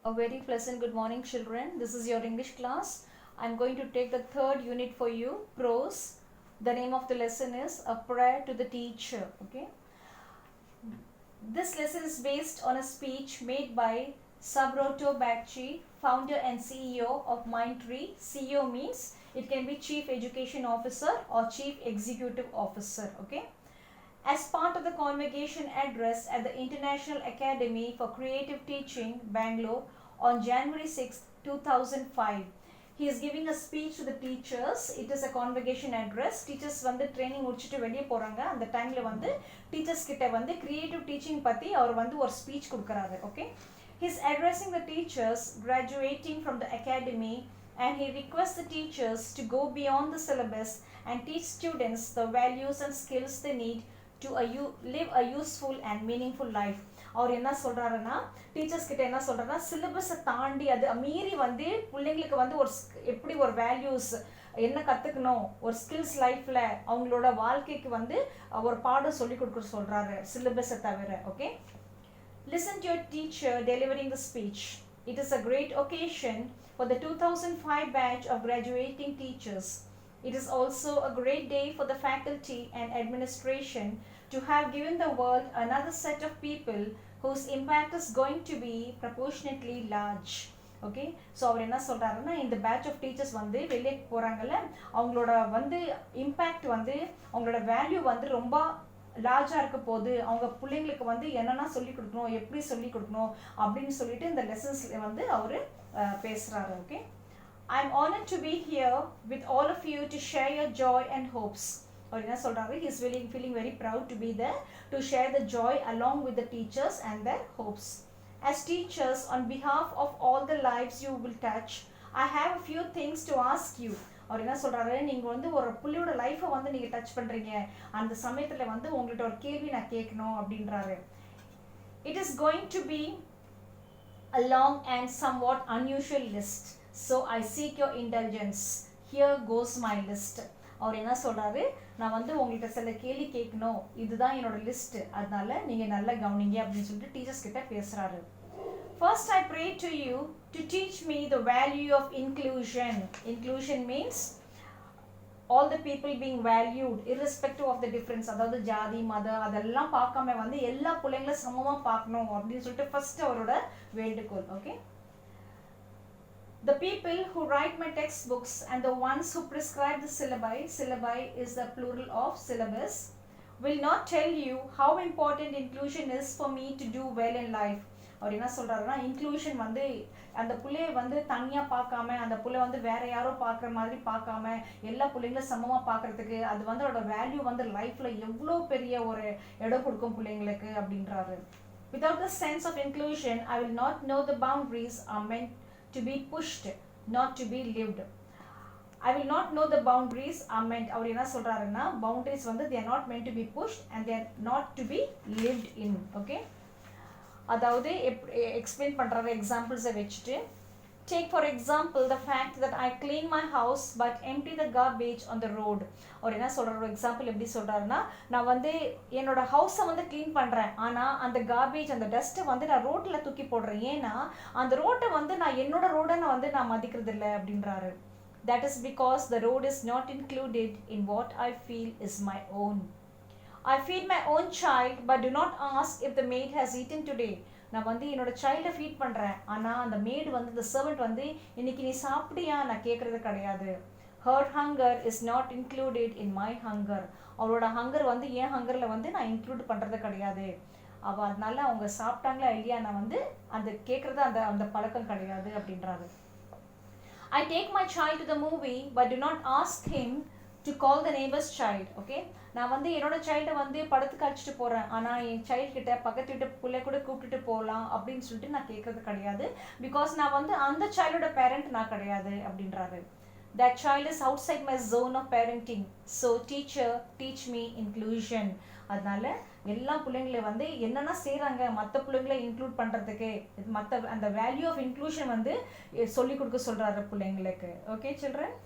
A very pleasant good morning, children. This is your English class. I'm going to take the third unit for you, prose. The name of the lesson is A Prayer to the Teacher. Okay. This lesson is based on a speech made by Subroto Bagchi, founder and CEO of Mindtree. CEO means it can be Chief Education Officer or Chief Executive Officer. Okay. As part of the convocation address at the International Academy for Creative Teaching, Bangalore, on January 6, 2005, he is giving a speech to the teachers. It is a convocation address. Teachers வந்து training முடிச்சிட்டு வெளியே போறாங்க. அந்த டைம்ல வந்து teachers கிட்ட வந்து creative teaching பத்தி அவர் வந்து ஒரு speech கொடுக்கறாரு. Okay. He is addressing the teachers graduating from the academy, and he requests the teachers to go beyond the syllabus and teach students the values and skills they need to live a useful and meaningful life. அவர் என்ன சொல்றாருன்னா teachers கிட்ட என்ன சொல்றாருன்னா சிலபஸை தாண்டி அது மீறி வந்து பிள்ளைங்களுக்கு வந்து ஒரு எப்படி ஒரு வேல்யூஸ் என்ன கற்றுக்கணும் ஒரு ஸ்கில்ஸ் லைஃப்பில் அவங்களோட வாழ்க்கைக்கு வந்து ஒரு பாடம் சொல்லி கொடுக்க சொல்கிறாரு சிலபஸை தவிர. Okay, listen to your teacher delivering the speech. It is a great occasion for the 2005 batch of graduating teachers. It is also a great day for the faculty and administration to have given the world another set of people whose impact is going to be proportionately large. Okay, so அவர் என்ன சொல்கிறாருன்னா இந்த batch of teachers வந்து வெளியே போகிறாங்கல்ல அவங்களோட வந்து impact வந்து அவங்களோட வேல்யூ வந்து ரொம்ப லார்ஜாக இருக்க போது அவங்க பிள்ளைங்களுக்கு வந்து என்னென்னா சொல்லிக் கொடுக்கணும் எப்படி சொல்லிக் கொடுக்கணும் அப்படின்னு சொல்லிட்டு இந்த லெசன்ஸில் வந்து அவர் பேசுகிறாரு. Okay, I'm honored to be here with all of you to share your joy and hopes. அவர் என்ன சொல்கிறாரு, he is feeling very proud to be there to share the joy along with the teachers and their hopes. As teachers, on behalf of all the lives you will touch, I have a few things to ask you. அவர் என்ன சொல்கிறாரு, நீங்கள் வந்து ஒரு புள்ளியோட லைஃப்பை வந்து நீங்கள் touch பண்ணுறீங்க, அந்த சமயத்தில் வந்து உங்கள்கிட்ட ஒரு கேள்வி நான் கேட்கணும் அப்படின்றாரு. It is going to be a long and somewhat unusual list. So I seek your indulgence. Here goes my list. அவர் என்ன சொல்கிறாரு, நான் வந்து உங்கள்கிட்ட சில கேள்வி கேட்கணும், இதுதான் என்னோட லிஸ்ட்டு, அதனால நீங்கள் நல்லா கவனிங்க அப்படின்னு சொல்லிட்டு டீச்சர்ஸ் கிட்ட பேசுகிறாரு. First I pray to you to teach me the value of inclusion. Inclusion means all the people being valued irrespective of the difference. அதாவது ஜாதி மதம் அதெல்லாம் பார்க்காம வந்து எல்லா பிள்ளைங்களும் சமமாக பார்க்கணும் அப்படின்னு சொல்லிட்டு ஃபர்ஸ்ட் அவரோட வேண்டுகோள். Okay, the people who write my textbooks and the ones who prescribe the syllabi is the plural of syllabus, will not tell you how important inclusion is for me to do well in life. அவர் என்ன சொல்கிறாருன்னா inclusion வந்து அந்த பிள்ளைய வந்து தனியாக பார்க்காம அந்த பிள்ளை வந்து வேற யாரோ பார்க்குற மாதிரி பார்க்காம எல்லா பிள்ளைங்களும் சமமாக பார்க்குறதுக்கு அது வந்து அதோட வேல்யூ வந்து லைஃப்பில் எவ்வளோ பெரிய ஒரு இடம் கொடுக்கும் பிள்ளைங்களுக்கு அப்படின்றாரு. Without the sense of inclusion, I will not know the boundaries are meant to be pushed, not to be lived. I will not know the boundaries are meant. அவர் என்ன சொல்கிறாருன்னா boundaries வந்து they are not meant to be pushed and they are not to be lived in. Okay, அதாவது explain பண்ணுறாரு எக்ஸாம்பிள்ஸை வச்சுட்டு. Take for example the fact that I clean my house but empty the garbage on the road. அவர் என்ன சொல்கிறார், example எப்படி சொல்கிறாருன்னா நான் வந்து என்னோட ஹவுஸை வந்து க்ளீன் பண்ணுறேன், ஆனால் அந்த கார்பேஜ் அந்த டஸ்ட்டை வந்து நான் ரோட்டில் தூக்கி போடுறேன், ஏன்னா அந்த ரோட்டை வந்து நான் என்னோட ரோடை வந்து நான் மதிக்கிறது இல்லை அப்படின்றாரு. That is because the road is not included in what I feel is my own. I feed my own child but do not ask if the maid has eaten today. நான் வந்து என்னோட சைல்டை ஃபீட் பண்ணுறேன், ஆனால் அந்த மேடு வந்து இந்த servant வந்து இன்னைக்கு நீ சாப்பிட்டியா நான் கேட்குறது கிடையாது. Her hunger is not included in my hunger. அவளோட ஹங்கர் வந்து என் ஹங்கரில் வந்து நான் இன்க்ளூட் பண்ணுறது கிடையாது. அவள் அதனால அவங்க சாப்பிட்டாங்களா இல்லையா நான் வந்து அந்த கேட்குறது அந்த பழக்கம் கிடையாது அப்படின்றாரு. I take my child to the movie but do not ask him to call the neighbor's child. Okay, நான் வந்து என்னோட சைல்டை வந்து படத்துக்கு அழைச்சிட்டு போகிறேன், ஆனால் என் சைல்டு கிட்ட பக்கத்து வீட்டு பிள்ளை கூட கூப்பிட்டுட்டு போகலாம் அப்படின்னு சொல்லிட்டு நான் கேட்கறது கிடையாது. பிகாஸ் நான் வந்து அந்த சைல்டோட பேரண்ட் நான் கிடையாது அப்படின்றாரு. That child is outside my zone of parenting. So teacher, teach me inclusion. அதனால எல்லா பிள்ளைங்களையும் வந்து என்னென்னா செய்கிறாங்க மற்ற பிள்ளைங்களை இன்க்ளூட் பண்ணுறதுக்கு மற்ற அந்த வேல்யூ ஆஃப் இன்க்ளூஷன் வந்து சொல்லிக் கொடுக்க சொல்கிறாரு பிள்ளைங்களுக்கு. Okay children.